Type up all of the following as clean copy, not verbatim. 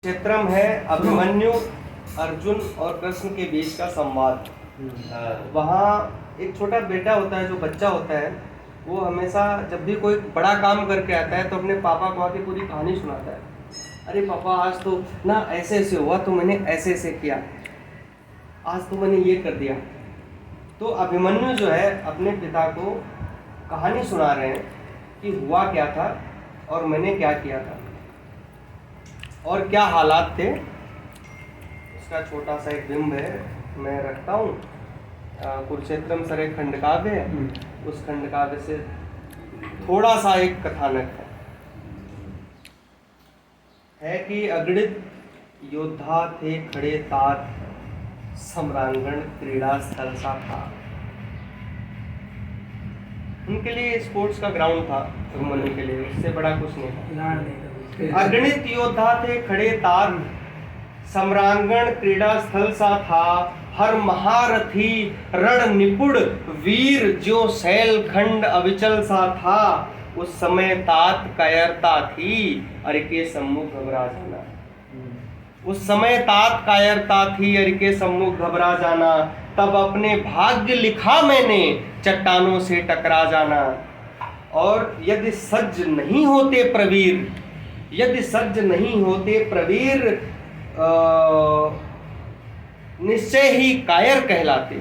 क्षेत्रम है अभिमन्यु, अर्जुन और कृष्ण के बीच का संवाद। वहाँ एक छोटा बेटा होता है, जो बच्चा होता है, वो हमेशा जब भी कोई बड़ा काम करके आता है तो अपने पापा को आके पूरी कहानी सुनाता है। अरे पापा, आज तो ना ऐसे ऐसे हुआ, तो मैंने ऐसे ऐसे किया, आज तो मैंने ये कर दिया। तो अभिमन्यु जो है अपने पिता को कहानी सुना रहे हैं कि हुआ क्या था और मैंने क्या किया था और क्या हालात थे। उसका छोटा सा एक बिंब है, मैं रखता हूँ। कुरुक्षेत्रम सर एक खंडकाव्य है, उस खंडकाव्य से थोड़ा सा एक कथानक है कि अगणित योद्धा थे खड़े तात, सम्रांगण क्रीड़ा स्थल सा था। उनके लिए स्पोर्ट्स का ग्राउंड था, अभिमन्यु के लिए, उससे बड़ा कुछ नहीं था। अगणित योद्धा थे खड़े तात, सम्रांगण क्रीड़ा स्थल सा था। हर महारथी रण निपुण वीर, जो शैलखंड अविचल सा था। उस समय तात कायरता थी, अरे के सम्मुख घबरा जाना। उस समय तात कायरता थी, अरे के सम्मुख घबरा जाना। तब अपने भाग्य लिखा मैंने, चट्टानों से टकरा जाना। और यदि सज्ज नहीं होते प्रवीर, यदि सज्ज नहीं होते प्रवीर, निश्चय ही कायर कहलाते।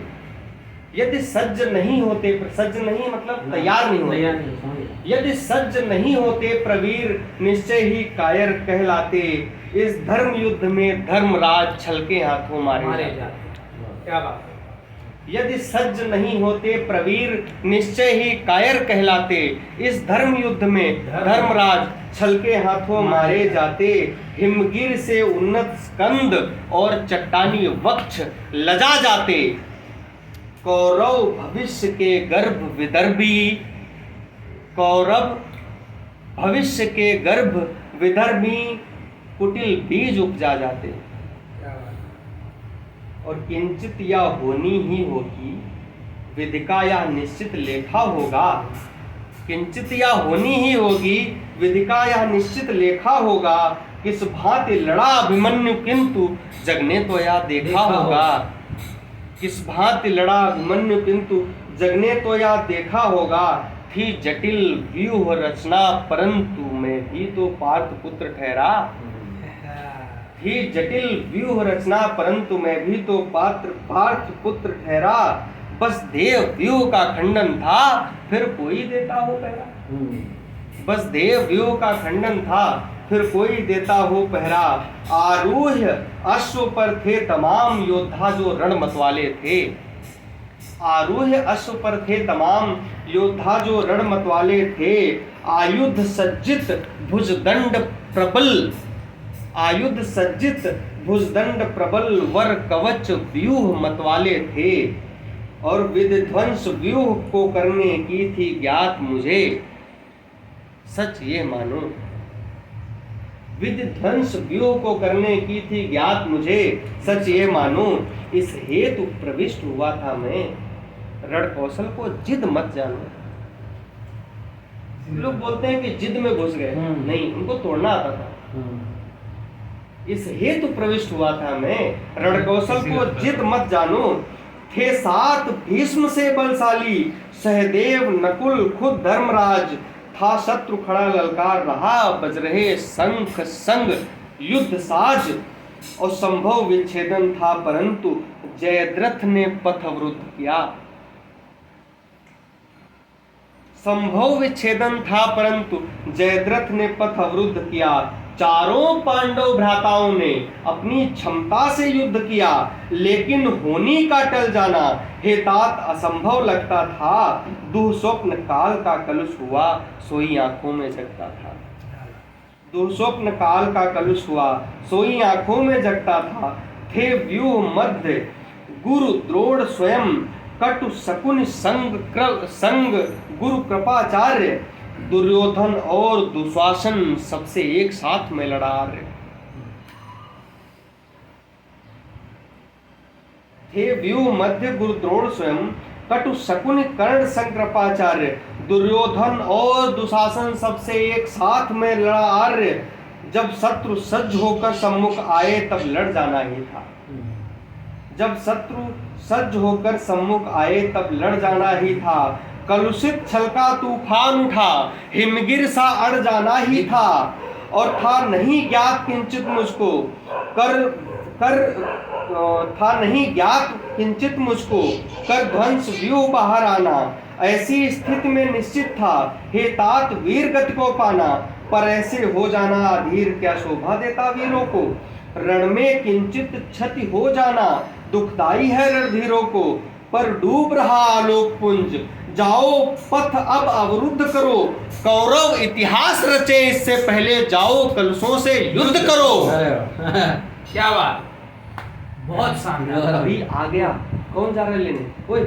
यदि सज्ज नहीं होते, सज्ज नहीं मतलब तैयार नहीं होते, यदि सज्ज नहीं होते प्रवीर, निश्चय ही कायर कहलाते। इस धर्म युद्ध में धर्मराज छलके हाथों मारे जाते। क्या बात है। यदि सज्ज नहीं होते प्रवीर, निश्चय ही कायर कहलाते। इस धर्म युद्ध में धर्मराज छलके हाथों मारे जाते। हिमगिर से उन्नत स्कंद और चट्टानी वक्ष लजा जाते। कौरव भविष्य के गर्भ विदर्भी, कौरव भविष्य के गर्भ विदर्भी, कुटिल बीज उपजा जाते। और किंचित या होनी ही होगी, विधिका या निश्चित लेखा होगा। किंचित या होनी ही होगी, विधिका या निश्चित लेखा होगा। किस भांति लड़ा अभिमन्यु, किंतु जगने तो या देखा होगा। किस भांति लड़ा अभिमन्यु, किंतु जगने तो या देखा होगा। थी जटिल व्यूह रचना, परंतु मैं भी तो पार्थ पुत्र ठहरा। ही जटिल व्यूह रचना, परंतु मैं भी तो पार्थ पुत्र ठहरा। बस देव व्यूह का खंडन था, फिर कोई देता हो पहरा। बस देव व्यूह का खंडन था, फिर कोई देता हो पहरा। आरूह्य अश्व पर थे तमाम योद्धा, जो रण मतवाले थे। आरूह्य अश्व पर थे तमाम योद्धा, जो रण मतवाले थे। आयुध सज्जित भुजदंड प्रबल, आयुध सज्जित भुजदंड प्रबल, वर कवच व्यूह मतवाले थे। और विध्वंस व्यूह को करने की थी ज्ञात मुझे, सच ये मानो। विध्वंस व्यूह को करने की थी ज्ञात मुझे, सच ये मानो। इस हेतु प्रविष्ट हुआ था मैं, रण कौशल को जिद मत जानो। लोग बोलते हैं कि जिद में घुस गए, नहीं, उनको तोड़ना आता था। इस हेतु प्रविष्ट हुआ था मैं, रणकौशल को जिद मत जानो। थे साथ भीष्म से बलशाली, सहदेव नकुल खुद धर्मराज। था शत्रु खड़ा ललकार रहा, बज रहे शंख संग युद्ध साज। और संभव विच्छेदन था, परंतु जयद्रथ ने पथ अवरुद्ध किया। संभव विच्छेदन था, परंतु जयद्रथ ने पथ अवरुद्ध किया। चारों पांडव भ्राताओं ने अपनी क्षमता से युद्ध किया, लेकिन होनी का टल जाना हेतात असंभव लगता था। दुःस्वप्न काल का कलुष हुआ, सोई आंखों में जगता था। दुःस्वप्न काल का कलुष हुआ, सोई आंखों में जगता था। थे व्यूह मध्य गुरु द्रोण स्वयं, कटु शकुन संग गुरु कृपाचार्य। दुर्योधन और दुशासन सबसे एक साथ में लड़ा। थे व्यूह मध्य गुरु द्रोण स्वयं, कटु शकुन कर्ण संग कृपाचार्य। दुर्योधन और दुशासन सबसे एक साथ में लड़ा आर्य। जब शत्रु सज्ज होकर सम्मुख आए तब लड़ जाना ही था। जब शत्रु सज्ज होकर सम्मुख आए तब लड़ जाना ही था। कलुषित छल का तूफान उठा, हिमगिर सा अड़ जाना ही था। और था नहीं ज्ञात किंचित मुझको था नहीं ज्ञात किंचित मुझको कर ध्वंस व्यूह बाहर आना। ऐसी स्थिति में निश्चित था हे तात वीर गति को पाना। पर ऐसे हो जाना अधीर क्या शोभा देता वीरों को। रण में किंचित क्षति हो जाना दुखदाई है रणधीरों को। पर डूब रहा आलोक पुंज, जाओ पथ अब अवरुद्ध करो। कौरव इतिहास रचे इससे पहले, जाओ कलशों से युद्ध करो। क्या बात, बहुत शानदार। अभी आ गया, कौन जा रहा है लेने? ओए